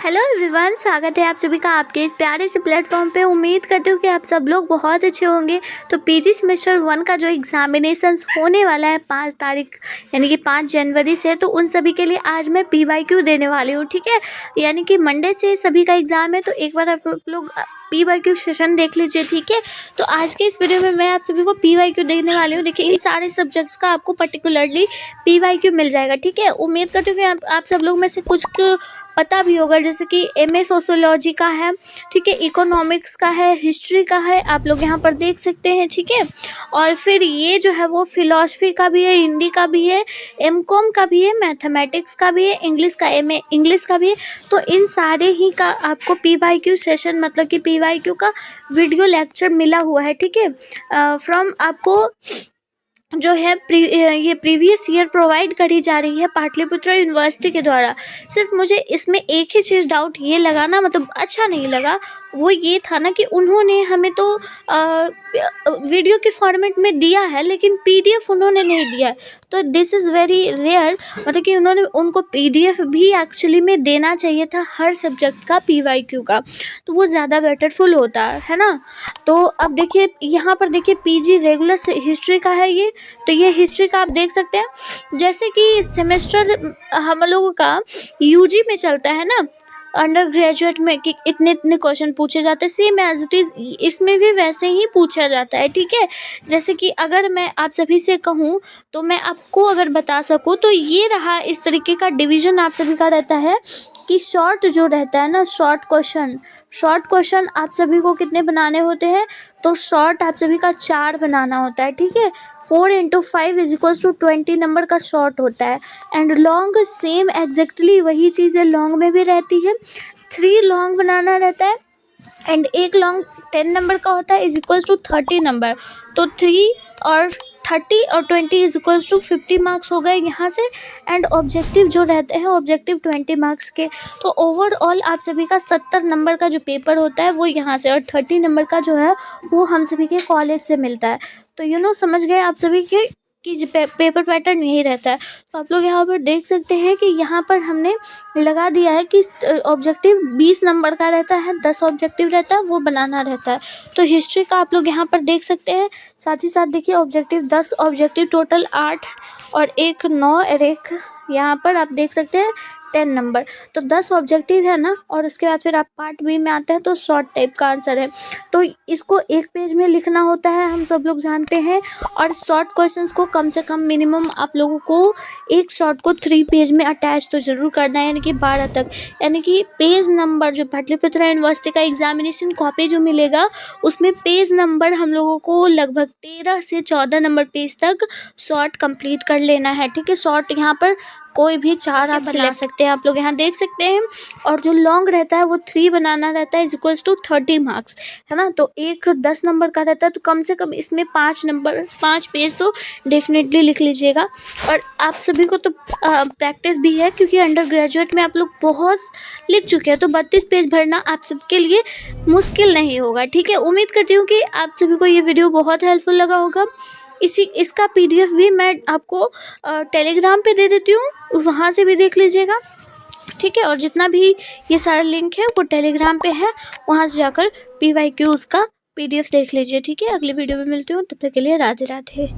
Hello everyone, स्वागत है आप सभी का आपके इस प्यारे से प्लेटफॉर्म पे। उम्मीद करती हूँ कि आप सब लोग बहुत अच्छे होंगे। तो पीजी सेमेस्टर 1 का जो एग्जामिनेशन होने वाला है 5 तारीख यानी कि 5 जनवरी से, तो उन सभी के लिए आज मैं पीवाईक्यू देने वाली हूँ। ठीक है, यानी कि मंडे से सभी का एग्ज़ाम है, तो एक बार आप लोग पीवाईक्यू सेशन देख लीजिए। ठीक है, तो आज के इस वीडियो में मैं आप सभी को पीवाईक्यू देने वाली हूँ। देखिए, इन सारे सब्जेक्ट्स का आपको पर्टिकुलरली पीवाईक्यू मिल जाएगा। ठीक है, उम्मीद करती हूँ कि आप सब लोग में से कुछ को पता भी होगा, जैसे कि एमए सोशियोलॉजी का है, ठीक है, इकोनॉमिक्स का है, हिस्ट्री का है, आप लोग यहाँ पर देख सकते हैं। ठीक है, और फिर ये जो है वो फिलॉसफी का भी है, हिंदी का भी है, एमकॉम का भी है, मैथमेटिक्स का भी है, इंग्लिश का एमए इंग्लिश का भी है। तो इन सारे ही का आपको पीवाईक्यू सेशन मतलब कि पीवाईक्यू का वीडियो लेक्चर मिला हुआ है। ठीक है, फ्रॉम आपको जो है ये प्रीवियस ईयर प्रोवाइड करी जा रही है पाटलिपुत्र यूनिवर्सिटी के द्वारा। सिर्फ मुझे इसमें एक ही चीज़ डाउट ये लगा ना, मतलब अच्छा नहीं लगा, वो ये था ना कि उन्होंने हमें तो वीडियो के फॉर्मेट में दिया है, लेकिन पीडीएफ उन्होंने नहीं दिया है। तो दिस इज़ वेरी रेयर, मतलब कि उन्होंने उनको पीडीएफ भी एक्चुअली में देना चाहिए था हर सब्जेक्ट का पीवाईक्यू का, तो वो ज़्यादा बेटरफुल होता है ना। तो अब देखिए, यहाँ पर देखिए पीजी रेगुलर हिस्ट्री का है ये। तो ये हिस्ट्री का आप देख सकते हैं, जैसे कि सेमेस्टर हम लोगों का यूजी में चलता है ना, अंडर ग्रेजुएट में कि इतने इतने क्वेश्चन पूछे जाते हैं, सेम एज इट इज़ इसमें भी वैसे ही पूछा जाता है। ठीक है, जैसे कि अगर मैं आप सभी से कहूँ तो मैं आपको अगर बता सकूँ तो ये रहा, इस तरीके का डिवीज़न आप सभी का रहता है कि शॉर्ट जो रहता है ना, शॉर्ट क्वेश्चन आप सभी को कितने बनाने होते हैं, तो शॉर्ट आप सभी का 4 बनाना होता है। ठीक है, 4 × 5 = 20 नंबर का शॉर्ट होता है। एंड लॉन्ग सेम एग्जैक्टली वही चीज़ें लॉन्ग में भी रहती है, 3 लॉन्ग बनाना रहता है। एंड एक लॉन्ग 10 नंबर का होता है = 30 नंबर। तो 3 और 30 और 20 = 50 मार्क्स हो गए यहाँ से। एंड ऑब्जेक्टिव जो रहते हैं, ऑब्जेक्टिव 20 मार्क्स के। तो ओवरऑल आप सभी का 70 नंबर का जो पेपर होता है वो यहाँ से, और 30 नंबर का जो है वो हम सभी के कॉलेज से मिलता है। तो समझ गए आप सभी के कि जो पेपर पैटर्न यही रहता है। तो आप लोग यहाँ पर देख सकते हैं कि यहाँ पर हमने लगा दिया है कि ऑब्जेक्टिव 20 नंबर का रहता है, 10 ऑब्जेक्टिव रहता है, वो बनाना रहता है। तो हिस्ट्री का आप लोग यहाँ पर देख सकते हैं। साथ ही साथ देखिए, ऑब्जेक्टिव 10 ऑब्जेक्टिव टोटल 8 और एक 9 और एक यहाँ पर आप देख सकते हैं 10 नंबर। तो 10 ऑब्जेक्टिव है ना, और उसके बाद फिर आप पार्ट बी में आते हैं तो शॉर्ट टाइप का आंसर है। तो इसको एक पेज में लिखना होता है, हम सब लोग जानते हैं। और शॉर्ट क्वेश्चंस को कम से कम मिनिमम आप लोगों को एक शॉर्ट को 3 पेज में अटैच तो ज़रूर करना है, यानी कि 12 तक। यानी कि पेज नंबर जो पाटलिपुत्र यूनिवर्सिटी का एग्जामिनेशन कॉपी जो मिलेगा, उसमें पेज नंबर हम लोगों को लगभग 13 से 14 नंबर पेज तक शॉर्ट कंप्लीट कर लेना है। ठीक है, शॉर्ट यहाँ पर कोई भी 4 आप बना सकते हैं, आप लोग यहाँ देख सकते हैं। और जो लॉन्ग रहता है वो 3 बनाना रहता है = 30 मार्क्स, है ना। तो एक 10 नंबर का रहता है, तो कम से कम इसमें 5 पेज तो डेफिनेटली लिख लीजिएगा। और आप सभी को तो प्रैक्टिस भी है, क्योंकि अंडर ग्रेजुएट में आप लोग बहुत लिख चुके हैं, तो 32 पेज भरना आप सबके लिए मुश्किल नहीं होगा। ठीक है, उम्मीद करती हूँ कि आप सभी को ये वीडियो बहुत हेल्पफुल लगा होगा। इसका पीडीएफ भी मैं आपको टेलीग्राम पे दे देती हूँ, वहाँ से भी देख लीजिएगा। ठीक है, और जितना भी ये सारा लिंक है वो टेलीग्राम पे है, वहाँ से जाकर पीवाईक्यूज़ का पीडीएफ देख लीजिए। ठीक है, अगली वीडियो में मिलती हूँ, तब तक के लिए राधे राधे।